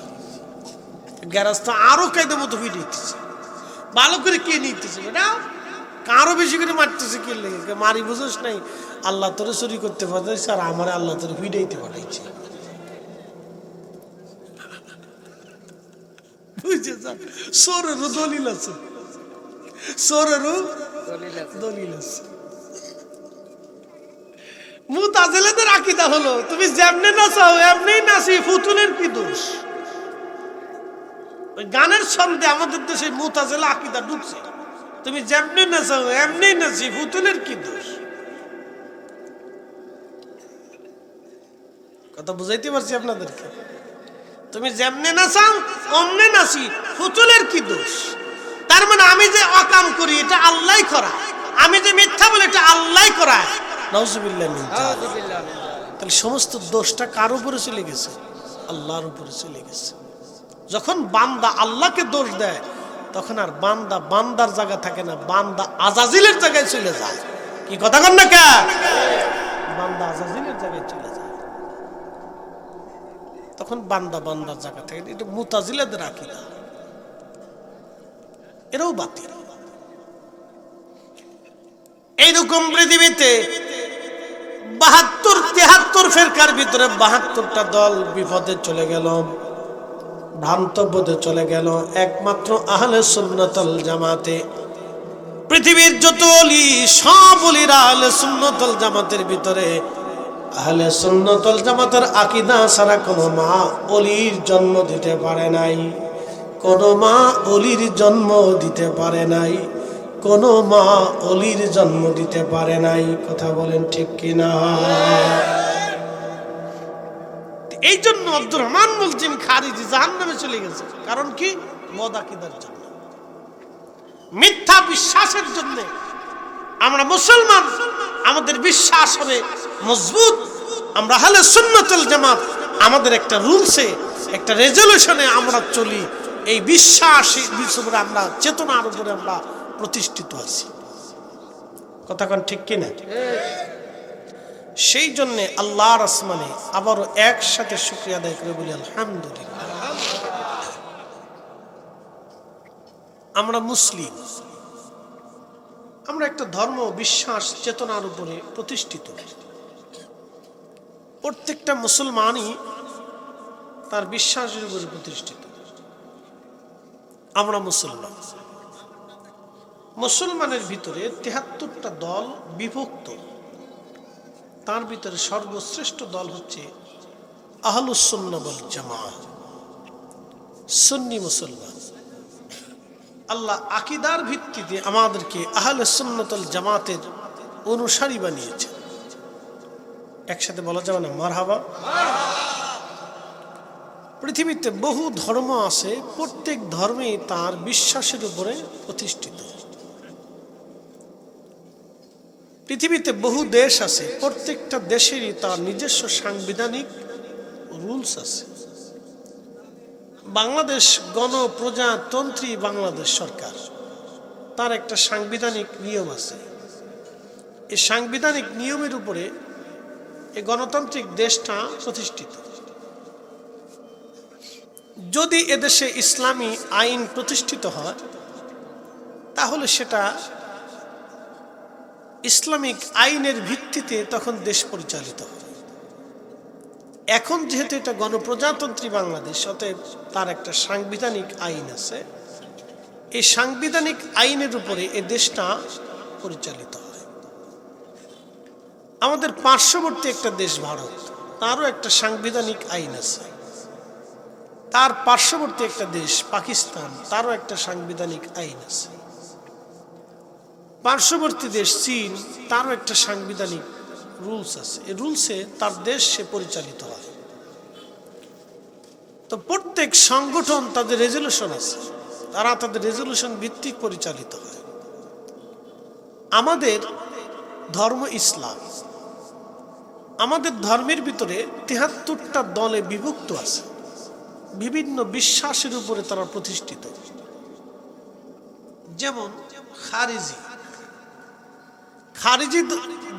গ্যারেজ তো আরো কায়দা মতো ফিডেইতেছে, ভালো করে কে নিতেছে বেটা, কারো বেশি করে মারতেছে কে লেগে? মারি বুঝোস নাই, আল্লাহ তোরে চুরি করতে পাঠাইছে আর আমার আল্লাহ তোরে ফিডাইতে পাঠাইছে। সোরেরও দলিল আছে, সোরেরও দলিল আছে। মুতাজিলাদের আকীদা হলো তুমি যেমনে নাচাও এমনি নাচি, ফুতুলের কি দোষ? ওই গানের ছন্দে আমাদের দেশে মুতাজিলা আকীদা ঢুকছে, তুমি যেমনে নাচাও এমনি নাচি, ফুতুলের কি দোষ? কথা বুঝাইতে পারছি আপনাদেরকে? তুমি যেমনে নাচাও অমনে নাচি, ফুতুলের কি দোষ? তার মানে আমি যে অকাম করি এটা আল্লাহ করা, আমি যে মিথ্যা বলি এটা আল্লাহ করা। নাউজুবিল্লাহ মিন যালিক। তাহলে সমস্ত দোষটা কার উপরে চলে গেছে? আল্লাহর উপরে চলে গেছে। যখন বান্দা আল্লাহকে দোষ দেয় তখন আর বান্দা বান্দার জায়গা থাকে না, বান্দা আজাজিলের জায়গায় চলে যায়। কি কথা কন না কে? বান্দা আজাজিলের জায়গায় চলে যায়, তখন বান্দা বান্দার জায়গা থেকে। এটা মুতাজিলাদের আকীদা, এরাও বাতিল। এইরকম পৃথিবীতে 72-73 ফেরকার ভিতরে 72টা দল বিপদে চলে গেল, ভ্রান্ত পথে চলে গেল। একমাত্র আহলে সুন্নাত ওয়াল জামাতে, পৃথিবীর যত ওলি সব ওলিরা আহলে সুন্নাত ওয়াল জামাতের ভিতরে। আহলে সুন্নাত ওয়াল জামাতের আকীদা ছাড়া কোনো মা ওলির জন্ম দিতে পারে নাই, কোনো মা ওলির জন্ম দিতে পারে নাই, কোনো মা ওলির জন্ম দিতে পারে নাই। কথা বলেন ঠিক কিনা? এই জন্য আব্দুর রহমান মুলজিম খারিজি জাহান্নামে চলে গেছে। কারণ কি? বদ আকীদার জন্য, মিথ্যা বিশ্বাসের জন্য। আমরা মুসলমান, আমাদের বিশ্বাস হবে মজবুত, আমরা আহলে সুন্নাত ওয়াল জামাত, আমাদের একটা রুলসে একটা রেজলিউশনে আমরা চলি। এই বিশ্বাস বিষয়ে আমরা চেতনার উপরে আমরা প্রতিষ্ঠিত আছি। কথা কোন ঠিক কিনা? সেই জন্য আল্লাহর আসমানে আবারও একসাথে শুকরিয়া আদায় করে বলি আলহামদুলিল্লাহ। আমরা মুসলিম, আমরা একটা ধর্ম বিশ্বাস চেতনার উপরে প্রতিষ্ঠিত। প্রত্যেকটা মুসলমানই তার বিশ্বাসের উপরে প্রতিষ্ঠিত। আমরা মুসলমান, মুসলমানের ভিতরে 73টা দল বিভক্ত। তার ভিতরে সর্বশ্রেষ্ঠ দল হচ্ছে আহলুস সুন্নাহ ওয়াল জামাত, সুন্নি মুসলমান। আল্লাহ আকীদার ভিত্তিতে আমাদেরকে আহলে সুন্নাত ওয়াল জামাতের অনুসারী বানিয়েছেন। একসাথে বলা যাবে না মারহাবা? পৃথিবীতে বহু ধর্ম আছে, প্রত্যেক ধর্মেই তার বিশ্বাসের উপরে প্রতিষ্ঠিত। পৃথিবীতে বহু দেশ আছে, প্রত্যেকটা দেশেরই তার নিজস্ব সাংবিধানিক রুলস আছে। বাংলাদেশ গণপ্রজাতন্ত্রী বাংলাদেশ সরকার, তার একটা সাংবিধানিক নিয়ম আছে। এই সাংবিধানিক নিয়মের উপরে এই গণতান্ত্রিক দেশটা প্রতিষ্ঠিত। যদি এদেশে ইসলামী আইন প্রতিষ্ঠিত হয় তাহলে সেটা ইসলামিক আইনের ভিত্তিতে তখন দেশ পরিচালিত হয়। এখন যেহেতু এটা গণপ্রজাতন্ত্রী বাংলাদেশ, অতএব তার একটা সাংবিধানিক আইন আছে। এই সাংবিধানিক আইনের উপরে এই দেশটা পরিচালিত হয়। আমাদের পার্শ্ববর্তী একটা দেশ ভারত, তারও একটা সাংবিধানিক আইন আছে। তার পার্শ্ববর্তী একটা দেশ পাকিস্তান, তারও একটা সাংবিধানিক আইন আছে। পার্শ্ববর্তী দেশ চীন, তারও একটা সাংবিধানিক রুলস আছে। এই রুলসে তার দেশ সে পরিচালিত হয়। তো প্রত্যেক সংগঠন তাদের রেজলিউশন আছে, তারা তাদের রেজলিউশন ভিত্তিক পরিচালিত হয়। আমাদের ধর্ম ইসলাম, আমাদের ধর্মের ভিতরে ৭৩টা দলে বিভক্ত আছে, বিভিন্ন বিশ্বাসের উপরে তারা প্রতিষ্ঠিত। যেমন খারিজি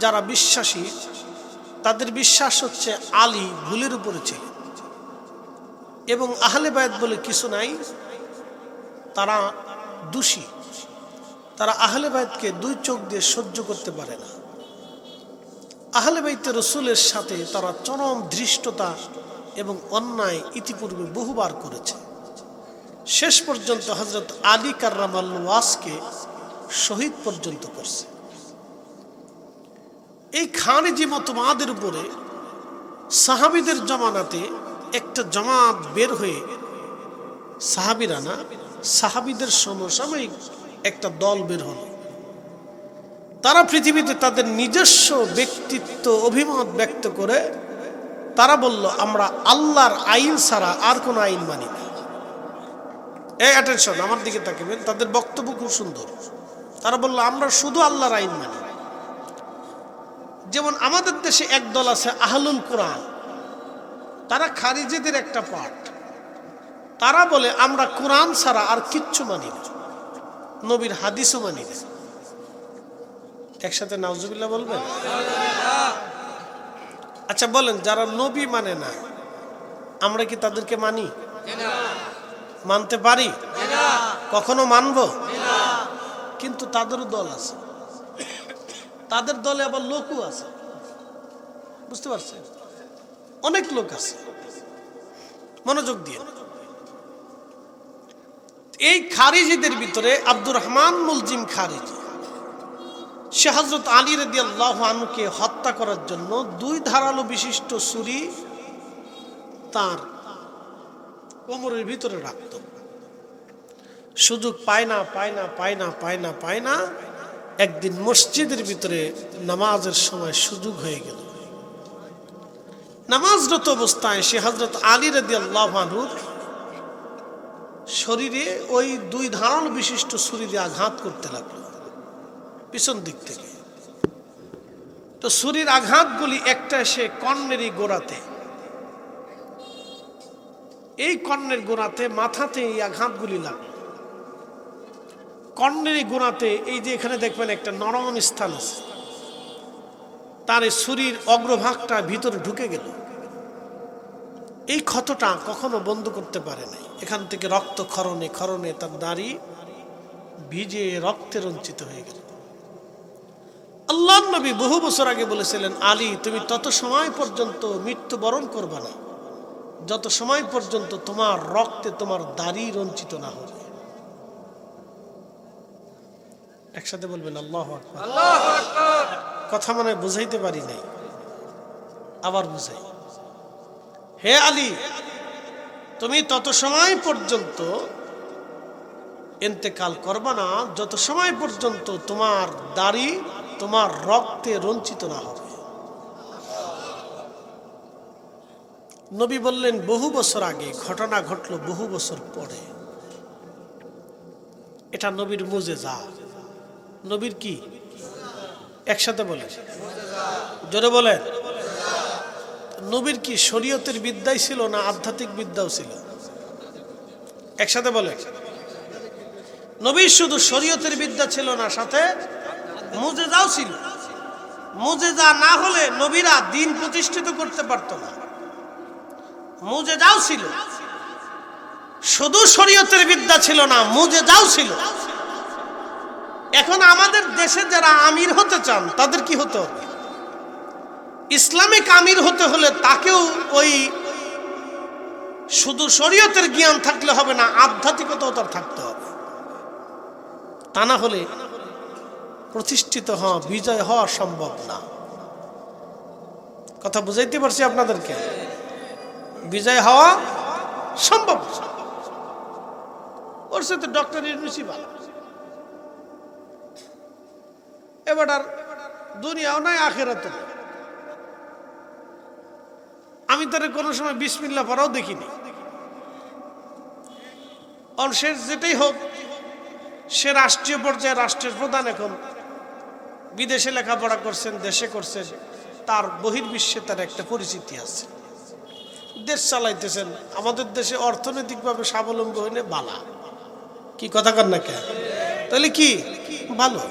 যারা বিশ্বাসী, তাদের বিশ্বাস হচ্ছে আলী ভুলের উপরে ছিল এবং আহলে বায়াত বলে কিছু নাই, তারা দোষী। তারা আহলে বায়াতকে দুই চোখ দিয়ে সহ্য করতে পারে না। আহলে বাইতে রসুলের সাথে তারা চরম ধৃষ্টতা এবং অন্যায় ইতিপূর্বে বহুবার করেছে। শেষ পর্যন্ত হযরত আলী কাররামাল্লাহু ওয়াজকে শহীদ পর্যন্ত করছে। এই খারিজি মতবাদের উপরে সাহাবীদের জমানাতে একটা জামাত বের হয়ে, সাহাবীরা না, সাহাবীদের সমসাময়িক একটা দল বের হলো। তারা পৃথিবীতে তাদের নিজস্ব ব্যক্তিত্ব অভিমত ব্যক্ত করে তারা বলল, আমরা আল্লাহর আইন ছাড়া আর কোনো আইন মানি না। এই অ্যাটেনশন, আমার দিকে তাকাবেন, তাদের বক্তব্য খুব সুন্দর। তারা বলল, আমরা শুধু আল্লাহর আইন মানি। যেমন আমাদের দেশে এক দল আছে আহলুল কোরআন, তারা খারিজিদের একটা পার্ট। তারা বলে, আমরা কোরআন ছাড়া আর কিচ্ছু মানি না, নবীর হাদিসও মানি না। একসাথে নাউজুবিল্লাহ বলবেন? আচ্ছা বলেন, যারা নবী মানে না, আমরা কি তাদেরকে মানি? মানতে পারি? কখনো মানব? কিন্তু তাদেরও দল আছে, তাদের দলে আবার লোকও আছে। বুঝতে পারছেন? অনেক লোক আছে। মনোযোগ দিয়ে, এই খারিজিদের ভিতরে আব্দুর রহমান মুলজিম খারিজি, সে হযরত আলী রাদিয়াল্লাহু আনহুকে হত্যা করার জন্য 2 ধারালো বিশিষ্ট ছুরি তার কোমরের ভিতরে রাখত। সুযোগ পায় না, একদিন মসজিদের ভিতরে নামাজের সময় সুযোগ হয়ে গেল। নামাজরত অবস্থায় সে হযরত আলী রাদিয়াল্লাহু আনহুর শরীরে ওই 2 ধারালো বিশিষ্ট ছুরি দিয়ে আঘাত করতে লাগলো পিছন দিক থেকে। তো ছুরির আঘাতগুলি একটা এসে কর্ণেরই গোড়াতে, এই কর্ণের গোড়াতে, মাথাতে এই আঘাতগুলি লাগলো। কর্ণেরই গোড়াতে এই যে এখানে দেখবেন একটা নরম স্থান আছে, তার এই ছুরির অগ্রভাগটা ভিতরে ঢুকে গেল। এই ক্ষতটা কখনো বন্ধ করতে পারে নাই। এখান থেকে রক্ত ক্ষরণে তার দাড়ি ভিজে রক্তে রঞ্চিত হয়ে গেল। আল্লাহর নবী বহু বছর আগে বলেছিলেন, আলী তুমি তত সময় পর্যন্ত মৃত্যুবরণ করবে না যত সময় পর্যন্ত তোমার রক্তে তোমার দাড়ি রঞ্চিত না হবে। একসাথে বলবেন আল্লাহু আকবার। আল্লাহু আকবার। কথা মনে বুঝাইতে পারি নাই, আবার বুঝাই। হে আলী, তুমি তত সময় পর্যন্ত ইন্তেকাল করবা না যত সময় পর্যন্ত তোমার দাড়ি তোমার রক্তে রঞ্চিত না হবে। নবী বললেন, বহু বছর আগে ঘটনা ঘটলো, বহু বছর পরে। এটা নবীর মুজেজা। নবীর কি? একসাথে বলেন, জোরে বলেন। নবীর কি শরীয়তের বিদ্যাই ছিল না আধ্যাত্মিক বিদ্যাও ছিল? একসাথে বলেন। নবীর শুধু শরীয়তের বিদ্যা ছিল না, সাথে মুজেজাও ছিল। মুজেজা না হলে নবীরা দিন প্রতিষ্ঠিত করতে পারত না। মুজেজাও ছিল, শুধু শরীয়তের বিদ্যা ছিল না, মুজেজাও ছিল। এখন আমাদের দেশে যারা আমির হতে চান তাদের কি হতে হবে? ইসলামিক আমির হতে হলে তাকেও ওই শুধু শরীয়তের জ্ঞান থাকলে হবে না, আধ্যাত্মিকতাও তার থাকতে হবে। তা না হলে প্রতিষ্ঠিত হওয়া, বিজয় হওয়া সম্ভব না। কথা বুঝাইতে পারছি আপনাদেরকে? বিজয় হওয়া সম্ভব। ওর সাথে ডক্টর ইউনুসই ভালো। এবার আর দুনিয়াও নাই, আখিরাতও নাই। আমি তার কোনো সময় বিসমিল্লাহ পড়াও দেখিনি। অংশের যেটাই হোক, সে রাষ্ট্রীয় পর্যায়ে রাষ্ট্রের প্রধান, এখন বিদেশে লেখাপড়া করছেন, দেশে করছেন, তার বহির্বিশ্বে তার একটা পরিচিতি আছে, দেশ চালাইতেছেন। আমাদের দেশে অর্থনৈতিকভাবে স্বাবলম্বী হইলে বালা, কি কথা কর না কে? তাহলে কি ভালো।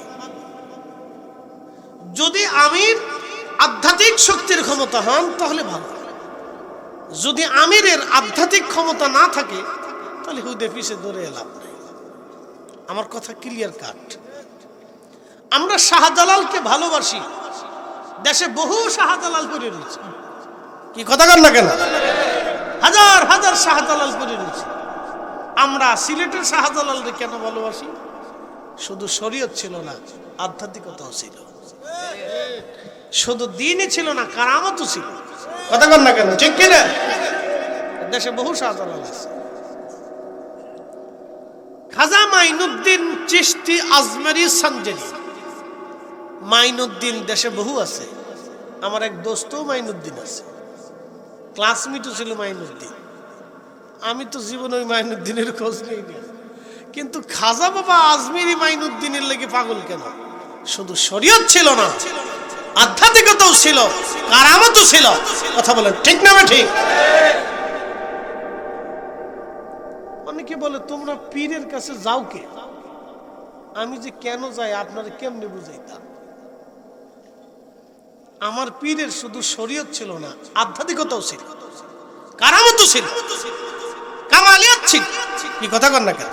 যদি আমির আধ্যাত্মিক শক্তির ক্ষমতা হন তাহলে ভালো। যদি আমিরের আধ্যাত্মিক ক্ষমতা না থাকে তাহলে হুদে পিছে ধরে এলাম নাই। আমার কথা ক্লিয়ার কাট। আমরা শাহজালালকে ভালোবাসি, দেশে বহু শাহজালাল করে রয়েছে, কি কথা কর না কেন? হাজার হাজার শাহজালাল করে রয়েছে। আমরা সিলেটের শাহজালালকে কেন ভালোবাসি? শুধু শরীয়ত ছিল না, আধ্যাত্মিকতাও ছিল। শুধু দিনই ছিল না, কারামতও ছিল। কথা কর না কেন? ঠিক কিনা? দেশে বহু শাহজালাল আছে। খাজা মাইনুদ্দিন চিশতি আজমেরি সঞ্জেরি, মাইনুদ্দিন দেশে বহু আছে। আমার এক দোস্তও মাইনুদ্দিন আছে, ক্লাসমেটও ছিল মাইনুদ্দিন। আমি তো জীবনে ওই মাইনুদ্দিনের খোঁজ নেইনি। কিন্তু খাজা বাবা আজমেরি মাইনুদ্দিনের লেগে পাগল কেন? শুধু শরীয়ত ছিল না, আধ্যাত্মিকতাও ছিল, কারামতও ছিল। কথা বলেন ঠিক না ঠিক? অনেকে বলে তোমরা পীরের কাছে যাও কে? আমি যে কেন যাই আপনারা কেমনে বুঝাইতাম? আমার পীরের শুধু শরীয়ত ছিল না, আধ্যাত্মিকতাও ছিল, কারামতও ছিল, কামালিয়াত ছিল। কি কথা কর না কেন?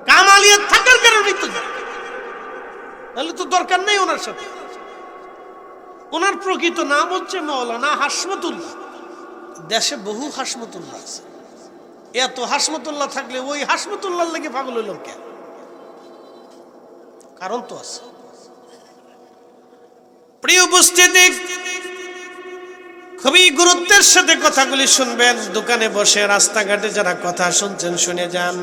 কামালিয়াত থাকার কারণে তো, তাহলে তো দরকার নেই ওনার সাথে। ওনার প্রকৃত নাম হচ্ছে মাওলানা হাশমতুল্লাহ। দেশে বহু হাশমতুল্লাহ আছে। এত হাশমতুল্লাহ থাকলে ওই হাশমতুল্লাহর লেগে পাগল হইল কেন? কারণ তো আছে। প্রিয় উপস্থিতি, খুবই গুরুত্বের সাথে কথাগুলি শুনবেন। দোকানে বসে, রাস্তাঘাটে যারা কথা শুনছেন শুনে যান।